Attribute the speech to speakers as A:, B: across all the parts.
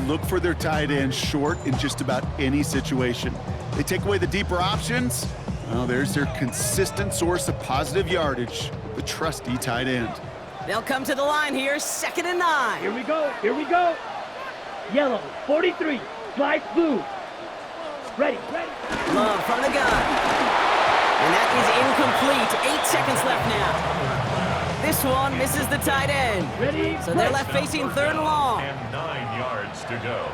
A: look for their tight end short in just about any situation. They take away the deeper options. Well, there's their consistent source of positive yardage, the trusty tight end.
B: They'll come to the line here, 2nd and 9.
C: Here we go, here we go. Yellow, 43, slice blue. Ready, ready.
B: Love from the gun. And that is incomplete. 8 seconds left now. This one misses the tight end.
C: Ready,
B: so they're left facing 3rd and long.
D: And 9 yards to go.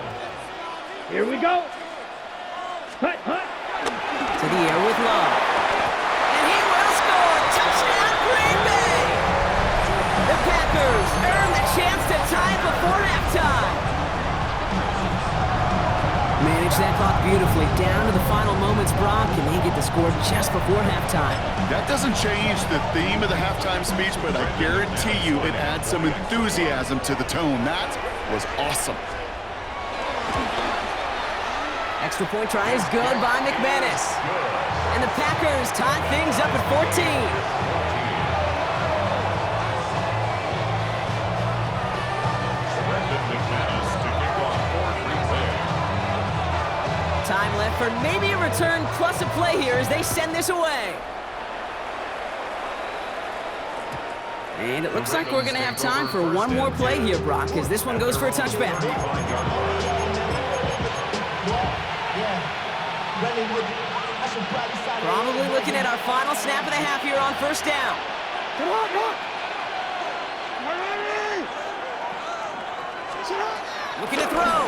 C: Here we go. Hut, hut.
B: To the air with Love. And he will score. Touchdown, Green Bay. The Packers earn the chance to tie it before halftime. Manage that clock beautifully down to the final moments, Brock, and they get the score just before halftime.
A: That doesn't change the theme of the halftime speech, but I guarantee you it adds some enthusiasm to the tone. That was awesome.
B: Extra point try is good by McManus. And the Packers tie things up at 14. Time left for maybe a return plus a play here as they send this away. And it looks like we're going to have time for one more play here, Brock, as this one goes for a touchback. Probably looking at our final snap of the half here on 1st down.
C: Come on, come on.
B: Looking to throw.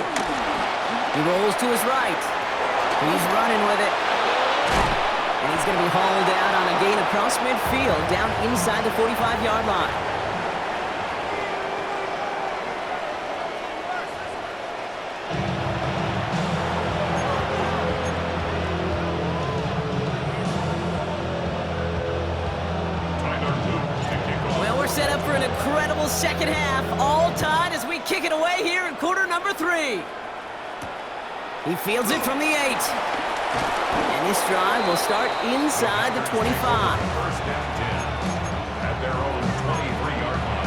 B: He rolls to his right. He's running with it. And he's going to be hauled out on a gain across midfield, down inside the 45-yard line. Well, we're set up for an incredible second half, all tied as we kick it away here in quarter number 3. He fields it from the 8. And this drive will start inside the 25.
D: First down 10 at their own 23-yard
B: line.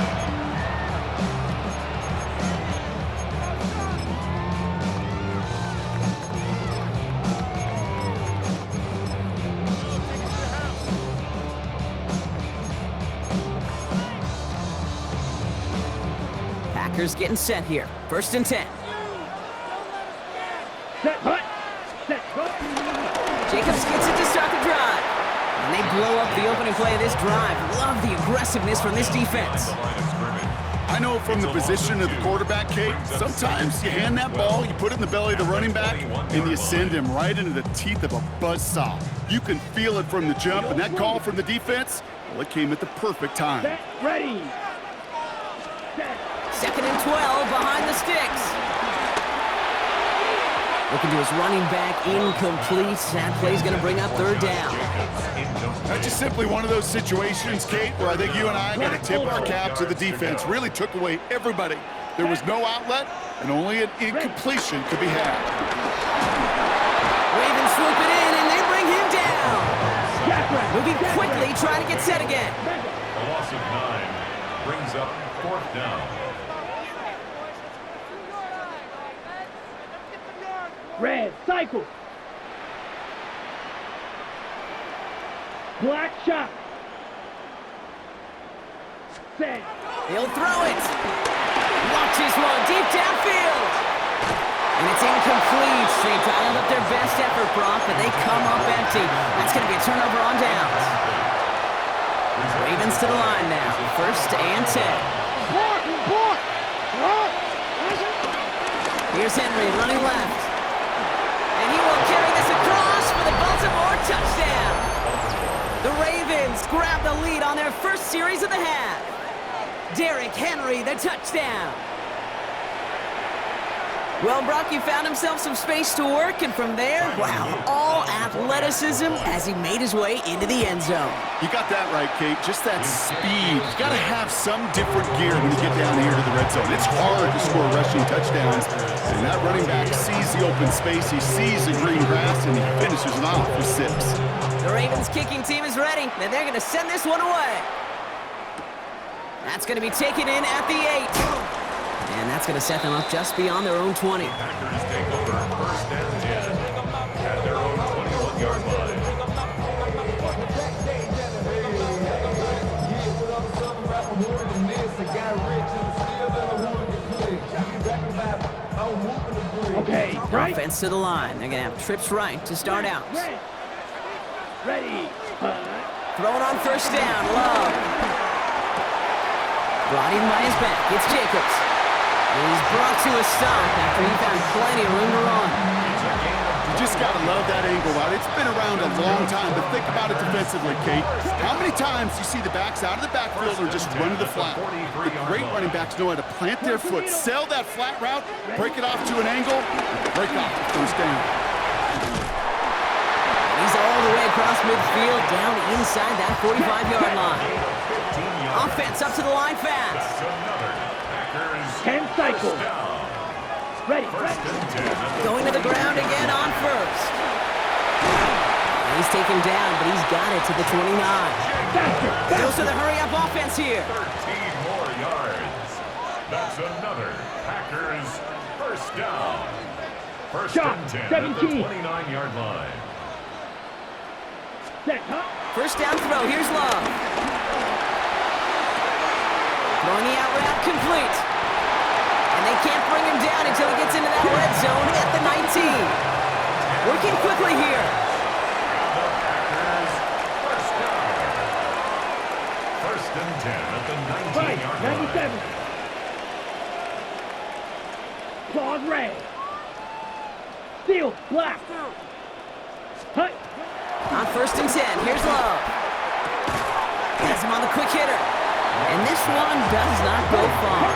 B: Packers getting set here. 1st and 10.
C: Set, hut. Set, hut.
B: Jacobs gets it to start the drive. And they blow up the opening play of this drive. Love the aggressiveness from this defense.
A: I know from the position of the quarterback, Kate, sometimes you hand that ball, you put it in the belly of the running back, and you send him right into the teeth of a buzzsaw. You can feel it from the jump, and that call from the defense, well, it came at the perfect time.
C: Set, ready. Set.
B: 2nd and 12 behind the sticks. Looking to his running back, incomplete. That play's going to bring up 3rd down.
A: That's just simply one of those situations, Kate, where I think you and I got to tip our cap to the defense. Really took away everybody. There was no outlet, and only an incompletion could be had.
B: Ravens swoop it in, and they bring him down. Moving quickly, trying to get set again.
D: A loss of 9 brings up 4th down.
C: Red, cycle. Black shot. Set.
B: He'll throw it. Launches one deep downfield. And it's incomplete. They dialed up their best effort, Brock, but they come up empty. That's going to be a turnover on downs. Ravens to the line now. 1st and 10. Here's Henry running left. And he will carry this across for the Baltimore touchdown. The Ravens grab the lead on their first series of the half. Derrick Henry, the touchdown. Well, Brock, he found himself some space to work, and from there, wow, all athleticism as he made his way into the end zone.
A: You got that right, Kate. Just that speed. You got to have some different gear when you get down here to the red zone. It's hard to score rushing touchdowns, and that running back sees the open space, he sees the green grass, and he finishes it off with 6.
B: The Ravens kicking team is ready, and they're going to send this one away. That's going to be taken in at the 8. And And that's going to set them up just beyond their own 20.
D: Packers take over first and 10 at their own 21-yard line.
C: Okay, right.
B: Offense to the line. They're going to have trips right to start out.
C: Ready.
B: Throwing on first down. Love. Brought in by his back. It's Jacobs. And he's brought to a stop after he found plenty of room to run.
A: You just got to love that angle route. It's been around a long time, but think about it defensively, Kate. How many times you see the backs out of the backfield or just run to the flat? The great running backs know how to plant their foot, sell that flat route, break it off to an angle, break off the first down.
B: He's all the way across midfield, down inside that 45-yard line. Offense up to the line fast.
C: 10 cycles. Ready.
B: Going to the ground again on first. And he's taken down, but he's got it to the 29. Goes to the hurry-up offense here.
D: 13 more yards. That's another Packers first down. First and 10 at the 29-yard line.
B: First down throw. Here's Love. Throwing the out route complete. And they can't bring him down until he gets into that red zone at the 19. Working quickly here.
D: First and 10 at the 19-yard line.
C: 97. Claws red. Field black. Hut.
B: On first and 10, here's Love. Has him on the quick hitter. And this one does not go far.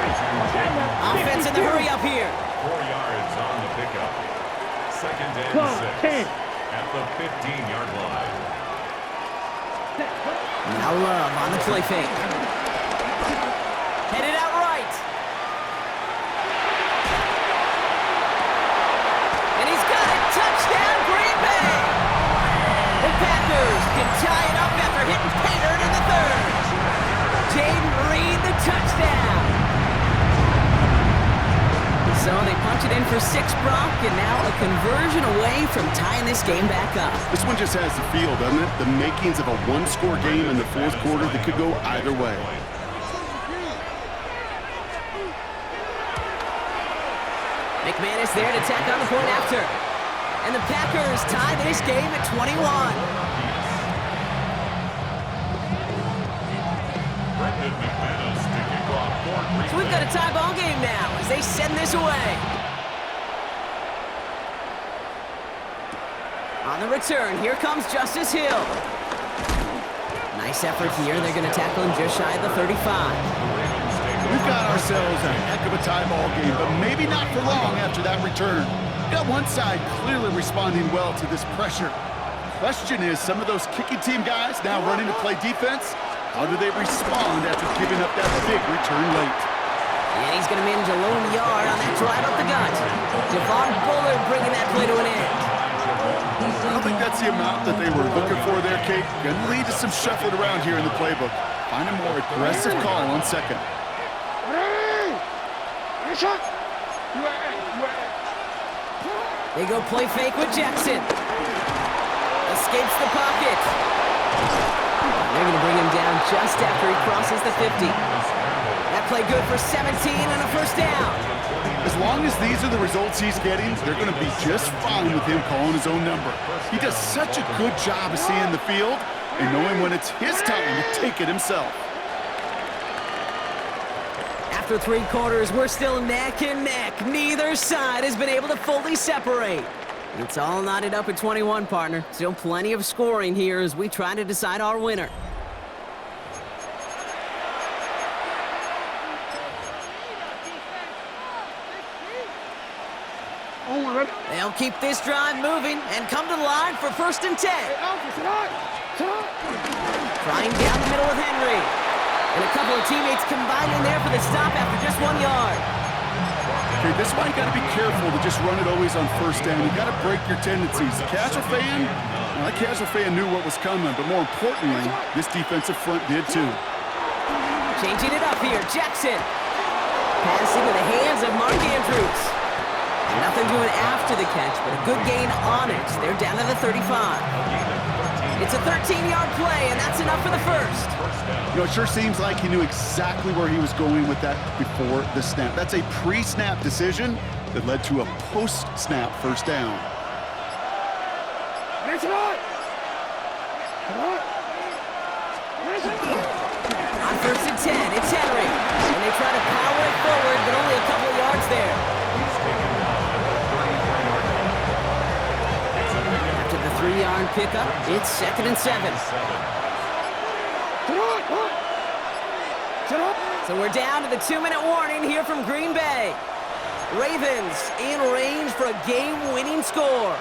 B: Offense in the hurry up here.
D: 4 yards on the pickup. Second and 6 at the 15-yard line.
B: Now Love on the play fake. Headed out right. And he's got it. Touchdown, Green Bay. The Packers can tie it up after hitting pay dirt in the third. Jaden Reed, the touchdown. So they punch it in for 6, Brock, and now a conversion away from tying this game back up.
A: This one just has the feel, doesn't it? The makings of a one-score game in the fourth quarter that could go either way.
B: McManus there to tack on the point after. And the Packers tie this game at 21. So we've got a tie ball game now as they send this away. On the return, here comes Justice Hill. Nice effort here. They're going to tackle him just shy of the 35.
A: We've got ourselves a heck of a tie ball game, but maybe not for long after that return. Got one side clearly responding well to this pressure. Question is, some of those kicking team guys now running to play defense, how do they respond after giving up that big return late?
B: And he's going to manage a lone yard on that drive up the gut. Devon Bullard bringing that play to an end.
A: I don't think that's the amount that they were looking for there, Kate. Going to lead to some shuffling around here in the playbook. Find a more aggressive call on second.
B: They go play fake with Jackson. Escapes the pocket. They're going to bring him down just after he crosses the 50. That play good for 17 and a first down.
A: As long as these are the results he's getting, they're going to be just fine with him calling his own number. He does such a good job of seeing the field and knowing when it's his time to take it himself.
B: After 3 quarters, we're still neck and neck. Neither side has been able to fully separate. It's all knotted up at 21, partner. Still plenty of scoring here as we try to decide our winner. They'll keep this drive moving and come to the line for first and 10. Trying down the middle with Henry. And a couple of teammates combining there for the stop after just 1 yard.
A: Okay, this is why you got to be careful to just run it always on first down. You got to break your tendencies. The casual fan, well, that casual fan knew what was coming, but more importantly, this defensive front did too.
B: Changing it up here, Jackson. Pass into the hands of Mark Andrews. And nothing doing after the catch, but a good gain on it. They're down to the 35. It's a 13-yard play, and that's enough for the first.
A: You know, it sure seems like he knew exactly where he was going with that before the snap. That's a pre-snap decision that led to a post-snap first down.
B: On first and 10, it's Henry. And they try to power it forward, but only a couple of yards there. After the 3-yard pickup, it's 2nd and 7. So we're down to the 2-minute warning here from Green Bay. Ravens in range for a game-winning score.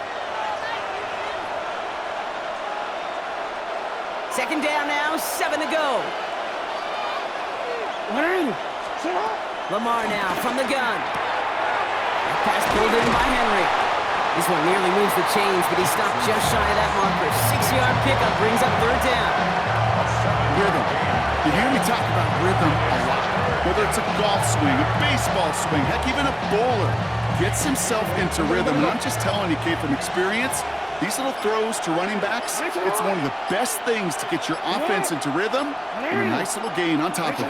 B: Second down now, 7 to go. Lamar now from the gun. Pass pulled in by Henry. This one nearly moves the chains, but he stopped just shy of that marker. 6-yard pickup brings up third down.
A: Rhythm. You hear me talk about rhythm a lot. Whether it's a golf swing, a baseball swing, heck, even a bowler gets himself into rhythm. And I'm just telling you, Kate, from experience, these little throws to running backs, it's one of the best things to get your offense into rhythm and a nice little gain on top of it.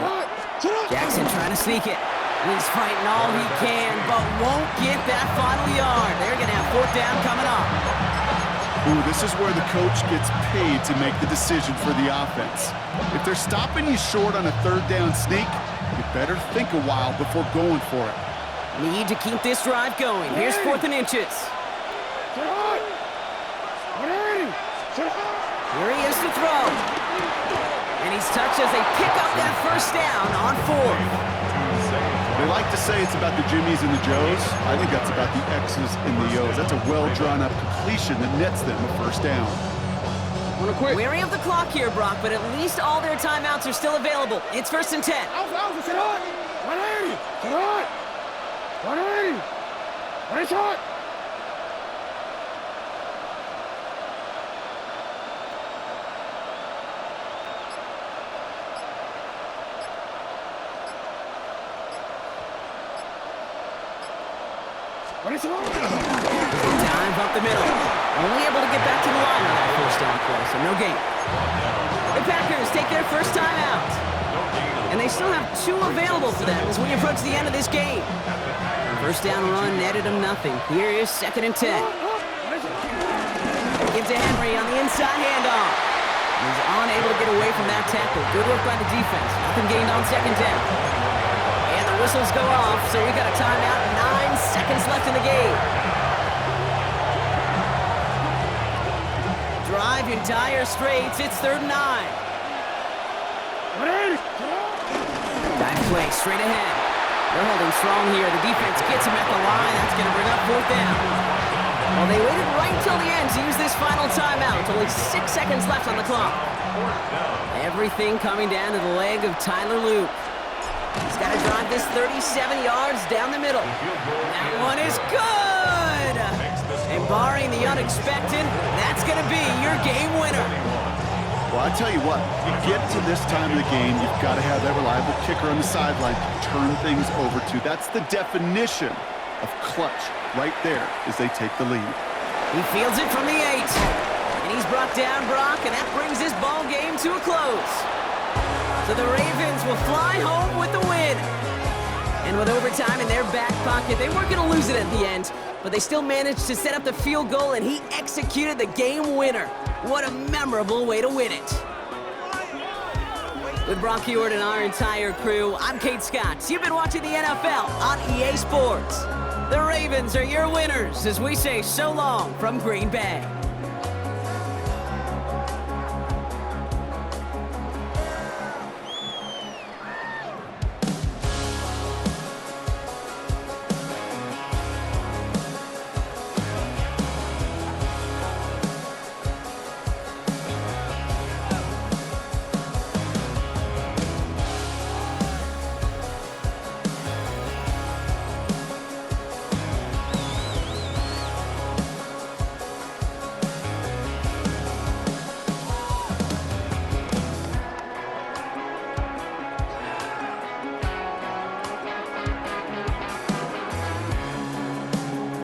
B: Jackson trying to sneak it. He's fighting all he can, but won't get that final yard. They're going to have fourth down coming up.
A: Ooh, this is where the coach gets paid to make the decision for the offense. If they're stopping you short on a third down sneak, you better think a while before going for it.
B: Need to keep this drive going. Here's 4th and inches. Here he is to throw. And he's touched as they pick up that first down on 4th.
A: They like to say it's about the Jimmies and the Joes. I think that's about the X's and the O's. That's a well-drawn-up completion that nets them a first down.
B: Wary of the clock here, Brock, but at least all their timeouts are still available. It's 1st and 10. Dive up the middle. Only able to get back to the line on that first down play, so no gain. The Packers take their first time out. And they still have 2 available for them as we approach the end of this game. First down run netted them nothing. Here is 2nd and 10. Give to Henry on the inside handoff. He's unable to get away from that tackle. Good work by the defense. Nothing gained on 2nd down. And the whistles go off, so we got a timeout. 9 seconds left in the game. Drive in dire straits. It's 3rd and 9. Dive play straight ahead. They're holding strong here. The defense gets him at the line. That's going to bring up 4th down. Well, they waited right until the end to use this final timeout. Only 6 seconds left on the clock. Everything coming down to the leg of Tyler Luke. He's got to drive this 37 yards down the middle. That one is good! And barring the unexpected, that's going to be your game winner.
A: Well, I tell you what, you get to this time of the game, you've got to have that reliable kicker on the sideline to turn things over to. That's the definition of clutch right there as they take the lead.
B: He fields it from the 8. And he's brought down Brock, and that brings this ball game to a close. So the Ravens will fly home with the win. And with overtime in their back pocket, they weren't going to lose it at the end, but they still managed to set up the field goal, and he executed the game winner. What a memorable way to win it. With Brock Ewart and our entire crew, I'm Kate Scott. You've been watching the NFL on EA Sports. The Ravens are your winners as we say so long from Green Bay.